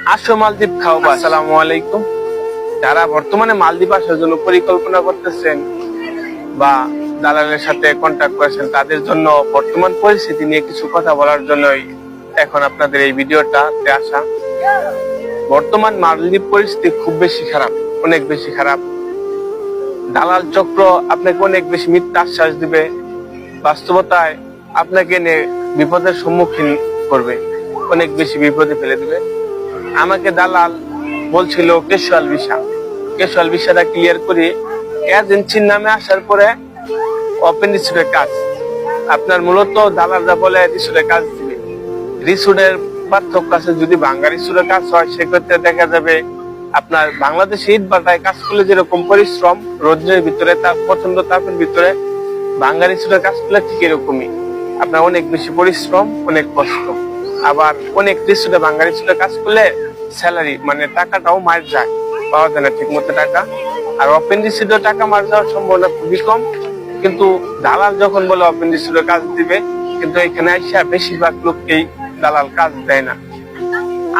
আসো মালদ্বীপ খাও। আসসালামু আলাইকুম। যারা বর্তমানে মালদ্বীপ আসার জন্য পরিকল্পনা করতেছেন বা দালালের সাথে কন্ট্যাক্ট করেছেন, তাদের জন্য বর্তমান পরিস্থিতি নিয়ে কিছু কথা বলার জন্যই এখন আপনাদের এই ভিডিওটাতে আসা। বর্তমান মালদ্বীপ পরিস্থিতি খুব বেশি খারাপ, অনেক বেশি খারাপ। দালাল চক্র আপনাকে অনেক বেশি মিথ্যা আশ্বাস দিবে, বাস্তবতায় আপনাকে নিয়ে বিপদের সম্মুখীন করবে, অনেক বেশি বিপদে ফেলে দিবে। আমাকে দালাল বলছিল ক্যাজুয়াল ভিসাটা ক্লিয়ার করি, এজেন্সির নামে আসার পরে ওপেন রিসোর্টের কাজ। আপনার মূলত দালালরা বলে রিসোর্টের কাজ দিবে। রিসোর্টের পার্থক্য আছে, যদি বাংলা রিসোর্টের কাজ হয় সেক্ষেত্রে দেখা যাবে আপনার বাংলাদেশে ইট ভাটায় কাজ করলে যেরকম পরিশ্রম রোদ্রের ভিতরে, তার প্রচন্ড তাপের ভিতরে, বাংলা রিসোর্টের কাজ করলে ঠিক এরকমই আপনার অনেক বেশি পরিশ্রম, অনেক কষ্ট। আবার অনেক রিসোর্টে বাংলা রিসোর্টে কাজ করলে স্যালারি মানে টাকাটাও মার যায়, পাওয়া যায় না ঠিক মতো টাকা। আর ওপেন রিসোর্টে টাকা মার যাওয়ার সম্ভাবনা খুবই কম। কিন্তু দালাল যখন বলে ওপেন রিসোর্টে কাজ দিবে, কিন্তু এখানে আইসা বেশিরভাগ লোককেই দালাল কাজ দেয় না।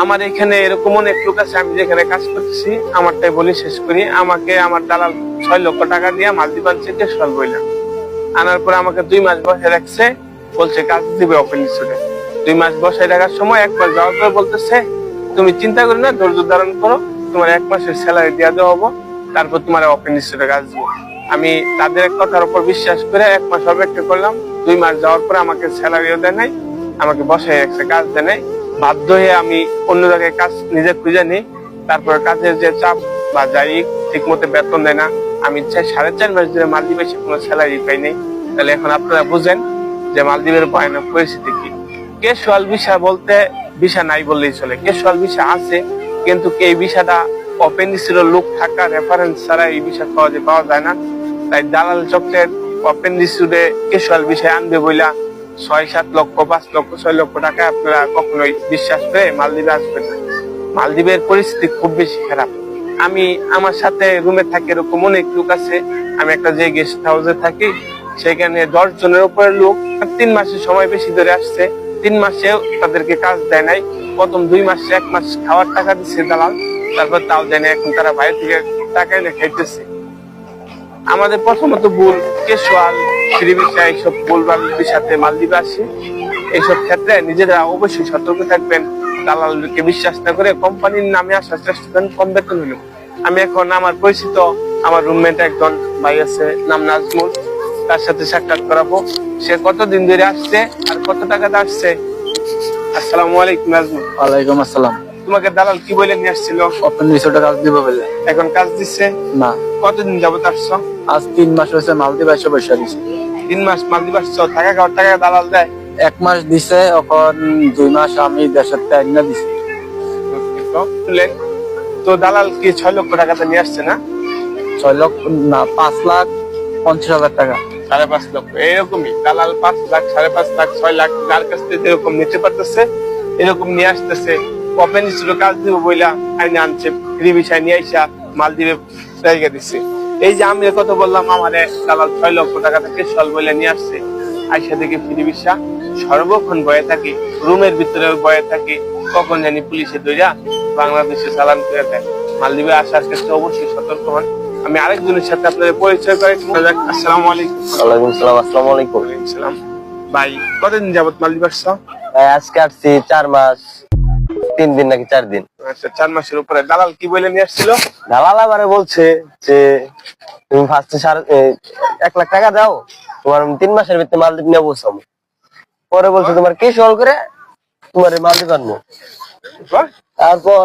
আমার এখানে এরকম অনেক লোক আছে, আমি যেখানে কাজ করতেছি আমারটাই বলি শেষ করি। আমাকে আমার দালাল 6 লক্ষ টাকা দিয়ে মালদ্বীপ আনছে, ক্যাজুয়াল বইলা আনার পরে আমাকে 2 মাস বসে রাখছে, বলছে কাজ দিবে ওপেন রিসোর্টে। 2 মাস বসে রাখার সময় 1 মাস যাওয়ার পরে বলতেছে তুমি চিন্তা করো না, ধৈর্য ধারণ করো, তোমার 1 মাসের স্যালারি দিয়ে দেওয়া হবো, তারপর তোমার ওপেন রিসোর্টে কাজ দেবো। আমি তাদের কথার উপর বিশ্বাস করে 1 মাস অপেক্ষা করলাম। 2 মাস যাওয়ার পরে আমাকে স্যালারিও দেয় নাই, আমাকে বসে রাখছে, কাজ দেয় নাই। বাধ্য হয়ে আমি অন্য জায়গায় কাজ নিজে খুঁজে নিই। তারপরে কাজের যে চাপ বা যাই ঠিক মতো বেতন দেয় না। আমি 4.5 মাস ধরে মালদ্বীপে এসে কোনো স্যালারি পাই নাই। তাহলে এখন আপনারা বুঝেন যে মালদ্বীপের ভয়ানক পরিস্থিতি কি। ক্যাজুয়াল ভিসা বলতে ভিসা নাই বললেই চলে, ক্যাজুয়াল ভিসা আছে, কিন্তু এই ভিসাটা ওপেন রিসোর্টের লোক থাকা রেফারেন্স ছাড়া এই ভিসা সহজে পাওয়া যায় না। তাই দালাল চক্রের ওপেন রিসোর্টে ক্যাজুয়াল ভিসা আনবে বইলা 6-7 লক্ষ, 5 লক্ষ, 6 লক্ষ টাকা আপনারা কখনোই বিশ্বাস করে মালদ্বীপে আসবেন না। মালদ্বীপের পরিস্থিতি খুব বেশি খারাপ। আমি আমার সাথে রুমে থাকি এরকম অনেক লোক আছে। আমি একটা যে গেস্ট হাউসে থাকি, সেখানে 10 জনের উপরে লোক 3 মাসের সময় বেশি ধরে আসছে। 3 মাসেও তাদেরকে কাজ দেয় নাই। প্রথম 2 মাসে 1 মাস খাওয়ার টাকা দিচ্ছে দালাল, তারপর তাও দেয় না। এখন তারা বাইরে থেকে টাকা এনে খাইতেছে। আমাদের প্রথমত ভুল ক্যাজুয়াল ফ্রি ভিসা এইসব ভুলভালের সাথে মালদ্বীপে আসি। এইসব ক্ষেত্রে নিজেরা অবশ্যই সতর্ক থাকবেন। দালালকে বিশ্বাস না করে কোম্পানির নামে আসার চেষ্টা করেন, কম বেতন হলো। আমি এখন আমার পরিচিত আমার রুমমেট একজন ভাই আছে, নাম নাজমুল, তার সাথে সাক্ষাৎ করাবো। সে কতদিন ধরে আসছে আর কত টাকাতে আসছে। আসসালামু আলাইকুম নাজমুল। ওয়ালাইকুম আসসালাম। তোমাকে দালাল কি বলে নিয়ে আসছিল? ওপেন রিসোর্টে কাজ দিব বলে। এখন কাজ দিচ্ছে না, কতদিন যাবত আসছো? আজ 3 মাস হয়েছে মালদ্বীপ এসে বসে দিছে। 3 মাস মালদ্বীপ আসছো, টাকা খাওয়ার টাকা দালাল দেয়? 1 মাস দিছে, এখন 2 মাস আমি দেশের টাইনা দিছি। তো দালাল কি 6 লক্ষ টাকাতে নিয়ে আসছে না? 6 লক্ষ না, 5,50,000 টাকা। 5.5 লক্ষ এরকমই দালাল 5 লাখ, 5.5 লাখ, 6 লাখ যার কাছ থেকে যেরকম নিতে পারতেছে এরকম নিয়ে আসতেছে। ওপেন রিসোর্টে কাজ দিব বইলা আইনে আনছে, ফ্রি ভিসায় নিয়ে আইসা মালদ্বীপে জায়গা দিচ্ছে। এই যে আমি কথা বললাম, আমারে দালাল 6 লক্ষ টাকা থেকে সল বইলা নিয়ে আসছে। আইসা থেকে ফ্রি ভিসা সর্বক্ষণ বয়ে থাকি, রুমের ভিতরে বয়ে থাকি, কখন জানি পুলিশে ধইরা বাংলাদেশে চালান করে দেয়। মালদ্বীপে আসার ক্ষেত্রে অবশ্যই সতর্ক হন। আমি আরেকজনের সাথে আপনাদের পরিচয় করে। আসসালামু আলাইকুম। ওয়ালাইকুম সালাম। আসসালামু আলাইকুম। ওয়ালাইকুম সালাম। ভাই কতদিন যাবত মালদ্বীপ আসছো? আজকে আসছি 4 মাস 3 দিন নাকি 4 দিন। আচ্ছা, 4 মাসের উপরে। দালাল কি বলে নিয়ে আসছিল? দালাল আমারে বলছে যে তুমি ফার্স্টে 1 লাখ টাকা দাও, তোমার 3 মাসের ভিতরে মালদ্বীপ নিয়ে পৌঁছাবো। পরে বলছে তোমার ক্যাজুয়াল করে তোমার মালদ্বীপ আনবো। তারপর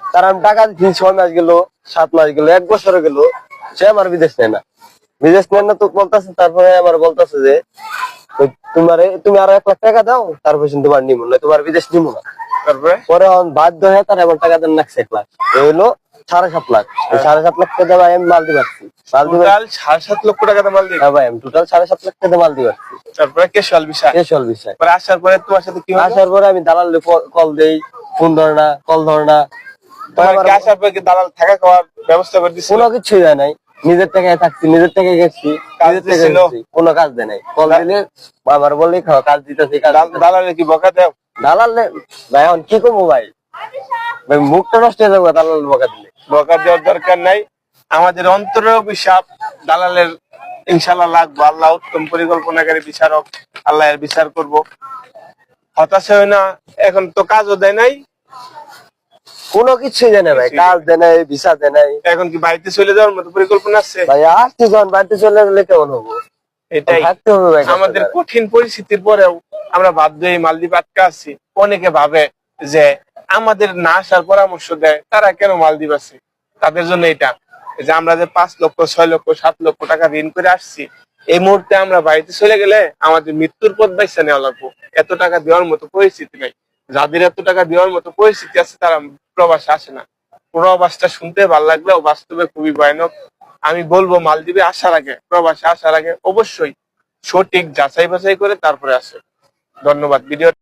তার আমি টাকা দিচ্ছি, 6 মাস গেল, 7 মাস গেল, 1 বছর গেল, সে আমার বিদেশ নেয় না। বিদেশ নেয় না তো বলতেছে। তারপরে আমার বলতেছে যে তুমি আরো 1 লাখ টাকা দাও, তারপর তোমার নিবো না, তোমার বিদেশ নিবো না। তারপরে পরে বাধ্য হয়ে তার এমন টাকা দেন লাগছে 1 লাখ, এই হলো 7.5 লাখ। 7.5 লাখ টাকা ভাই আমি মালদ্বীপ আসছি। টোটাল 7.5 লক্ষ টাকা মালদ্বীপ? হ্যাঁ ভাই, আমি টোটাল 7.5 লাখ টাকা মালদ্বীপ আসছি। তারপরে ক্যাজুয়াল বিষয়, ক্যাজুয়াল বিষয়। পরে আসার পরে তোমার সাথে কি হলো? আসার পরে আমি দালাল কল দেই, ফোন ধরে না, কল ধরে না। তোমার কি আসার পরে কি দালাল থাকা খাওয়ার ব্যবস্থা করে দিছিল? কোনো কিছুই দেয় নাই, নিজের টাকায় থাকছি, নিজের টাকায় গেছি, নিজের টাকায় গেছি, কোনো কাজ দেয় নাই। কল দিলে আমার বললে কাজ দিতেছি। দালালে কি বকা দেও? দালাল ভাই এখন কি করবো ভাই, ভাই মুখটা নষ্ট হয়ে যাবে দালাল বকা দিলে। বকা দেওয়ার দরকার নাই, আমাদের অন্তরের অভিশাপ দালালের ইনশাল্লাহ লাগবো। আল্লাহ উত্তম পরিকল্পনাকারী বিচারক, আল্লাহ এর বিচার করব। হতাশ হয় না, এখন তো কাজও দেয় নাই, কোনো কিছুই দেয় না ভাই, কাজ দেয় নাই, ভিসা দেয় নাই। এখন কি বাড়িতে চলে যাওয়ার মতো পরিকল্পনা আছে? ভাই আসছি যখন বাড়িতে চলে গেলে কেমন হবো? এটাই থাকতে হবে ভাই। আমাদের কঠিন পরিস্থিতির পরেও আমরা বাধ্য হয়ে মালদ্বীপ আটকা আছি। অনেকে ভাবে যে আমাদের না আসার পরামর্শ দেয়, তারা কেন মালদ্বীপ আছে? তাদের জন্য এটা যে আমরা যে 5 লক্ষ 6 লক্ষ 7 লক্ষ টাকা ঋণ করে আসছি, এই মুহূর্তে আমরা বাড়িতে চলে গেলে আমাদের মৃত্যুর পথ বাইছে নেওয়া লাগবো। এত টাকা দেওয়ার মতো পরিস্থিতি নাই। যাদের এত টাকা দেওয়ার মতো পরিস্থিতি আছে তারা প্রবাসে আসে না। প্রবাসটা শুনতে ভালো লাগলেও বাস্তবে খুবই ভয়ানক। আমি বলবো মালদ্বীপে আসার আগে, প্রবাসে আসার আগে অবশ্যই সঠিক যাচাই বাছাই করে তারপরে আসে। ধন্যবাদ। ভিডিও